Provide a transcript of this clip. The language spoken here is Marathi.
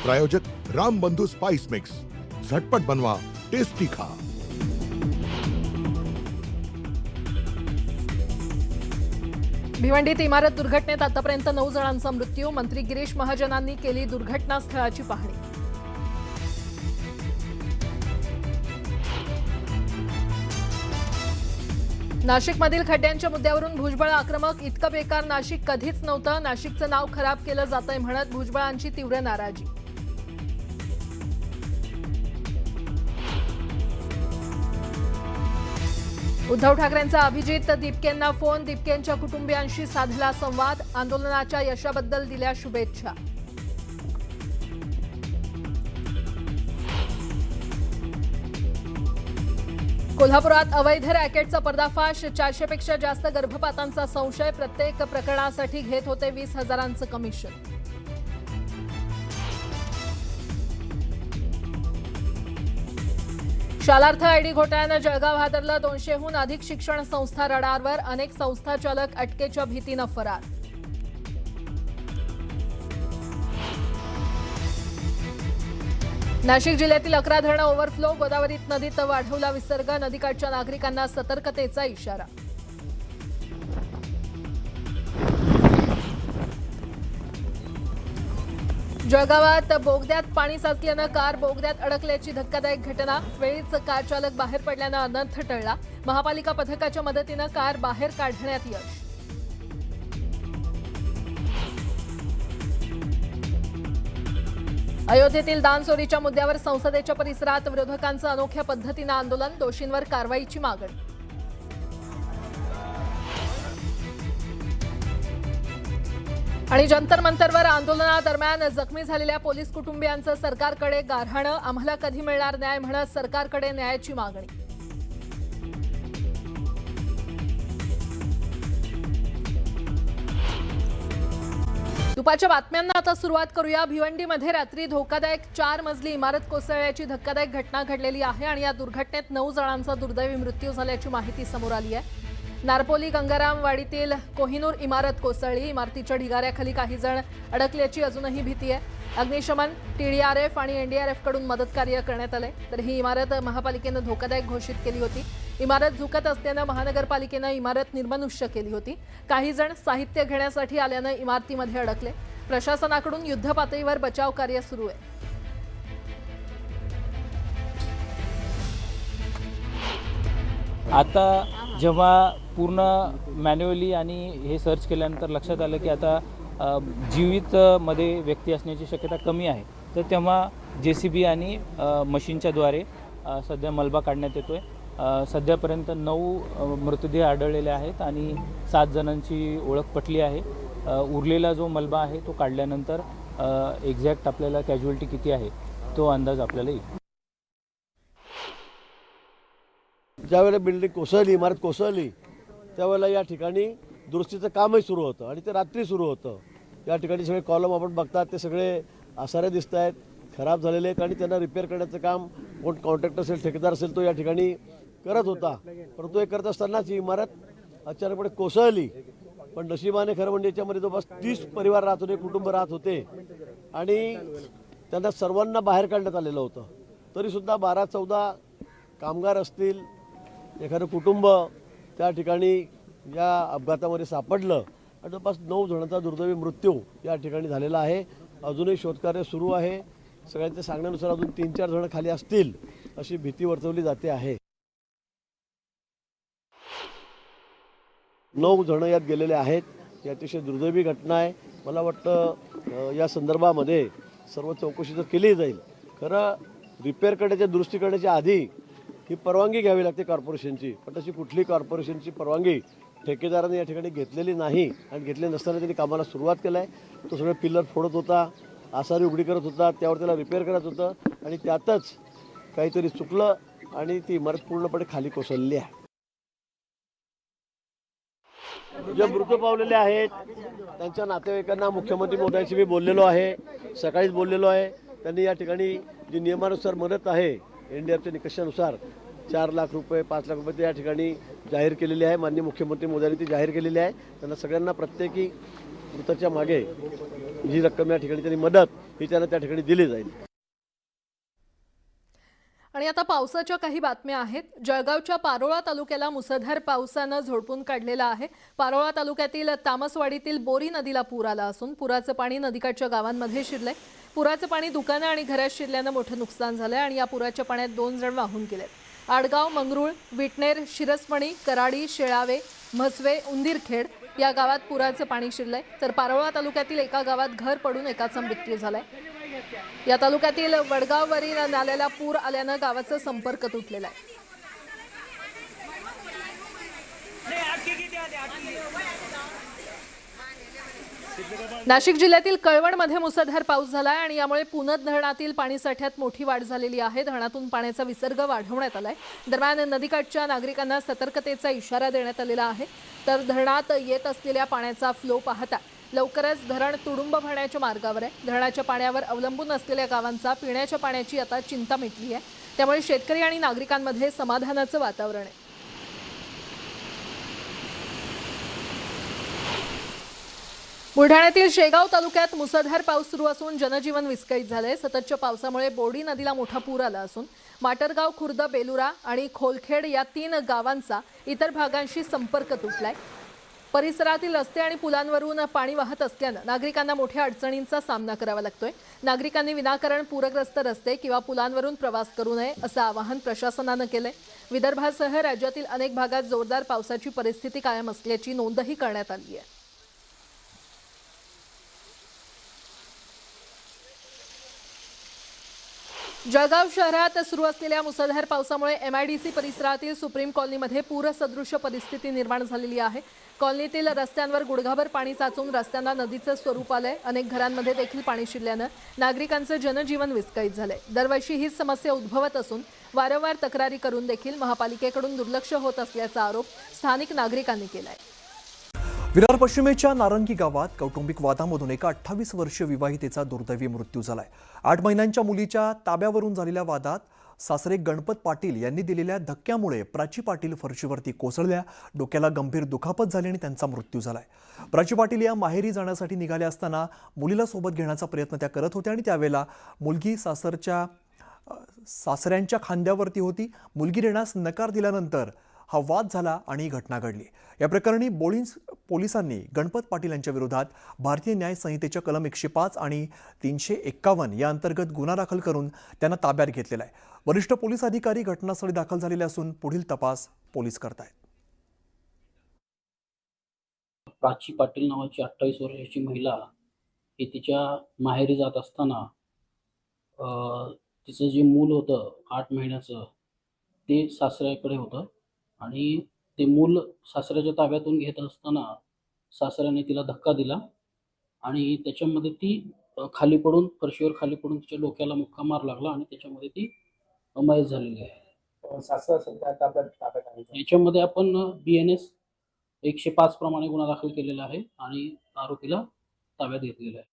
प्रायोजक राम बंधू स्पाइस मिक्स, झटपट बनवा, टेस्टी खा। भिवंडीत इमारत दुर्घटनेत आतापर्यंत 9 जणांचा मृत्यू। मंत्री गिरीश महाजनांनी केली दुर्घटनास्थळाची पाहणी। नाशिकमधील खड्ड्यांच्या मुद्द्यावरून भुजबळ आक्रमक। इतकं बेकार नाशिक कधीच नव्हतं, नाशिकचं नाव खराब केलं जातंय म्हणत भुजबळांची तीव्र नाराजी। उद्धव ठाकरेंचा अभिजित दीपकेंना फोन। दीपकेंच्या कुटुंबियांशी साधला संवाद। आंदोलनाच्या यशाबद्दल दिल्या शुभेच्छा। कोल्हापुरात अवैध रॅकेटचा पर्दाफाश। 400 पेक्षा जास्त गर्भपातांचा संशय। प्रत्येक प्रकरणासाठी घेत होते 20,000चं कमिशन। शालार्थ आयडी घोटाळ्यानं जळगाव हादरलं। 200हून अधिक शिक्षण संस्था रडारवर। अनेक संस्था चालक अटकेच्या भीतीनं फरार। नाशिक जिल्ह्यातील 11 धरणं ओव्हरफ्लो। गोदावरीत नदीत वाढवला विसर्ग। नदीकाठच्या नागरिकांना सतर्कतेचा इशारा। जळगावात बोगद्यात पाणी साचल्यानं कार बोगद्यात अडकल्याची धक्कादायक घटना। वेळीच कार चालक बाहेर पडल्यानं अनर्थ टळला। महापालिका पथकाच्या मदतीनं कार बाहेर काढण्यात यश। अयोध्येतील दान चोरीच्या मुद्द्यावर संसदेच्या परिसरात विरोधकांचं अनोख्या पद्धतीनं आंदोलन। दोषींवर कारवाईची मागणी। आणि जंतर मंतरवर आंदोलनादरम्यान जखमी झालेल्या पोलीस कुटुंबियांचं सरकारकडे गाऱ्हाणं। आम्हाला कधी मिळणार न्याय म्हणत सरकारकडे न्यायाची मागणी। दुपारच्या बातम्यांना आता सुरुवात करूया। भिवंडीमध्ये रात्री धोकादायक 4 मजली इमारत कोसळल्याची धक्कादायक घटना घडलेली आहे आणि या दुर्घटनेत 9 जणांचा दुर्दैवी मृत्यू झाल्याची माहिती समोर आली आहे। नारपोली गंगाराम वाडीतील कोहिनूर इमारत कोसळली। इमारतीच्या ढिगाऱ्याखाली काही जण अडकल्याची अजूनही भीती आहे। अग्निशमन, TDRF आणि NDRF कडून मदत कार्य करण्यात आले। तर ही इमारत महापालिकेनं धोकादायक घोषित केली होती। इमारत झुकत असल्यानं महानगरपालिकेनं इमारत निर्मनुष्य केली होती। काही जण साहित्य घेण्यासाठी आल्यानं इमारतीमध्ये अडकले। प्रशासनाकडून युद्धपातळीवर बचाव कार्य सुरू आहे। आता जेव्हा पूर्ण मॅन्युअली आणि हे सर्च केल्यानंतर लक्षात आलं की आता जीवितमध्ये व्यक्ती असण्याची शक्यता कमी आहे, तर तेव्हा JCB आणि मशीनच्याद्वारे सध्या मलबा काढण्यात येतो आहे। सध्यापर्यंत 9 मृतदेह आढळलेले आहेत आणि 7 जणांची ओळख पटली आहे। उरलेला जो मलबा आहे तो काढल्यानंतर एक्झॅक्ट आपल्याला कॅज्युअलिटी किती आहे तो अंदाज आपल्याला येईल। ज्यावेळेला बिल्डिंग कोसळली, इमारत कोसळली, त्यावेळेला या ठिकाणी दुरुस्तीचं कामही सुरू होतं आणि ते रात्री सुरू होतं। या ठिकाणी सगळे कॉलम आपण बघतात ते सगळे आसारे दिसत आहेत, खराब झालेले आहेत आणि त्यांना रिपेअर करण्याचं काम कोण कॉन्ट्रॅक्टर असेल, ठेकेदार असेल तो या ठिकाणी करत होता। परंतु हे करत असतानाच ही इमारत अचानकपणे कोसळली। पण नशिबाने खरं म्हणजे याच्यामध्ये जवळपास 30 परिवार राहत होते, कुटुंब राहत होते आणि त्यांना सर्वांना बाहेर काढण्यात आलेलं होतं। तरीसुद्धा 12-14 कामगार असतील, एखादं कुटुंब त्या ठिकाणी या अपघातामध्ये सापडलं आणि जवळपास 9 जणांचा दुर्दैवी मृत्यू या ठिकाणी झालेला आहे। अजूनही शोधकार्य सुरू आहे। सगळ्यांच्या सांगण्यानुसार अजून 3-4 जण खाली असतील अशी भीती वर्तवली जाते आहे। 9 जण यात गेलेले आहेत। ही अतिशय दुर्दैवी घटना आहे। मला वाटतं या संदर्भामध्ये सर्व चौकशी जर केली जाईल, खरं रिपेअर करण्याच्या दुरुस्ती करण्याच्या आधी ही परवानगी घ्यावी लागते कॉर्पोरेशनची, पण तशी कुठली कॉर्पोरेशनची परवानगी ठेकेदाराने या ठिकाणी घेतलेली नाही आणि घेतले नसताना त्यांनी कामाला सुरुवात केलं आहे। तो सगळे पिल्लर फोडत होता, आसारी उघडी करत होता, त्यावर त्याला रिपेअर करत होतं आणि त्यातच काहीतरी चुकलं आणि ती इमारत पूर्णपणे खाली कोसळली आहे। जे मृत पावलेले आहेत त्यांच्या नातेवाईकांना मुख्यमंत्री महोदयांशी मी बोललेलो आहे, सकाळीच बोललेलो आहे। त्यांनी या ठिकाणी जी नियमानुसार मदत आहे NDRFच्या निकषानुसार 4 लाख रुपये 5 लाख रुपये त्या ठिकाणी जाहीर केलेली आहे। माननीय मुख्यमंत्री महोदयांनी ती जाहीर केलेली आहे। त्यांना सगळ्यांना प्रत्येकी मृताच्या मागे जी रक्कम या ठिकाणी त्यांनी मदत ही त्यांना त्या ठिकाणी दिली जाईल. आणि आता पावसाच्या काही बातम्या आहेत. जळगावच्या पारोळा तालुक्याला मुसळधार पावसानं झोडपून काढलेला आहे. पारोळा तालुक्यातील तामसवाडीतील बोरी नदीला पूर आला असून पुराचं पाणी नदीकाठच्या गावांमध्ये शिरलंय. पुराचं पाणी दुकानं आणि घरात शिरल्यानं मोठं नुकसान झालंय आणि या पुराच्या पाण्यात 2 जण वाहून गेलेत. आडगाव, मंगरुळ, विटनेर, शिरसमणी, कराडी, शेळावे, म्हसवे, उंदीरखेड या गावात पुराचं पाणी शिरलंय. तर पारोळा तालुक्यातील एका गावात घर पडून एकाचा मृत्यू झालाय. या तालुक्यातील वडगाववरील नाल्याला पूर आल्यानं गावाचा संपर्क तुटलेला आहे. नाशिक जिल्ह्यातील कळवणमध्ये मुसळधार पाऊस झालाय आणि यामुळे पुनद धरणातील पाणीसाठ्यात मोठी वाढ झालेली आहे. धरणातून पाण्याचा विसर्ग वाढवण्यात आलाय. दरम्यान नदीकाठच्या नागरिकांना सतर्कतेचा इशारा देण्यात आलेला आहे. तर धरणात येत असलेल्या पाण्याचा फ्लो पाहता लवकरच धरण तुडुंब भरण्याच्या मार्गावर आहे. धरणाच्या पाण्यावर अवलंबून असलेल्या गावांचा पिण्याच्या पाण्याची आता चिंता मिटली आहे. त्यामुळे शेतकरी आणि नागरिकांमध्ये समाधानाचं वातावरण आहे. बुलढाण्यातील शेगाव तालुक्यात मुसळधार पाऊस सुरू असून जनजीवन विस्कळीत झालंय. सततच्या पावसामुळे बोर्डी नदीला मोठा पूर आला असून माटरगाव, खुर्द, बेलुरा आणि खोलखेड या 3 गावांचा इतर भागांशी संपर्क तुटलाय. परिसरातील रस्ते आणि पुलांवरून पाणी वाहत असल्यानं नागरिकांना मोठ्या अडचणींचा सामना करावा लागतोय. नागरिकांनी विनाकारण पूरग्रस्त रस्ते किंवा पुलांवरून प्रवास करू नये असं आवाहन प्रशासनानं केलंय. विदर्भासह राज्यातील अनेक भागात जोरदार पावसाची परिस्थिती कायम असल्याची नोंदही करण्यात आली आहे. जळगाव शहरात सुरू असलेल्या मुसळधार पावसामुळे MIDC परिसरातील सुप्रीम कॉलनीमध्ये पूरसदृश परिस्थिती निर्माण झालेली आहे. कॉलनीतील रस्त्यांवर गुडघाभर पाणी साचून रस्त्यांना नदीचं स्वरूप आलंय. अनेक घरांमध्ये देखील पाणी शिरल्यानं नागरिकांचं जनजीवन विस्कळीत झालंय. दरवर्षी हीच समस्या उद्भवत असून वारंवार तक्रारी करून देखील महापालिकेकडून दुर्लक्ष होत असल्याचा आरोप स्थानिक नागरिकांनी केलाय. विरार पश्चिमेच्या नारंगी गावात कौटुंबिक वादामधून एका 28 वर्षीय विवाहितेचा दुर्दैवी मृत्यू झालाय. 8 महिन्यांच्या मुलीच्या ताब्यावरून झालेल्या वादात सासरे गणपत पाटील यांनी दिलेल्या धक्क्यामुळे प्राची पाटील फरशीवरती कोसळल्या. डोक्याला गंभीर दुखापत झाली आणि त्यांचा मृत्यू झालाय. प्राची पाटील या माहेरी जाण्यासाठी निघाल्या असताना मुलीला सोबत घेण्याचा प्रयत्न त्या करत होत्या आणि त्यावेळेला मुलगी सासऱ्यांच्या खांद्यावरती होती. मुलगी नेण्यास नकार दिल्यानंतर हा वाद झाला आणि ही घटना घडली. या प्रकरणी पोलिसांनी गणपत पाटील यांच्या विरोधात भारतीय न्याय संहितेच्या कलम 105 आणि 351 या अंतर्गत गुन्हा दाखल करून त्यांना ताब्यात घेतलेला आहे. वरिष्ठ पोलीस अधिकारी घटनास्थळी दाखल झालेले असून पुढील तपास पोलीस करतायत. प्राची पाटील नावाची 28 वर्षाची महिला ही तिच्या माहेरी जात असताना तिचं जे मूल होतं 8 महिन्याचं ते सासऱ्याकडे होतं आणि ते मूल सासऱ्याच्या ताब्यातून घेत असताना सासऱ्याने तिला धक्का दिला आणि त्याच्यामध्ये ती खाली पडून फरशीवर खाली पडून तिच्या डोक्याला मुक्का मार लागला आणि त्याच्यामध्ये ती मयत झालेली आहे. याच्यामध्ये आपण BNS 105 प्रमाणे गुन्हा दाखल केलेला आहे आणि आरोपीला ताब्यात घेतलेला आहे.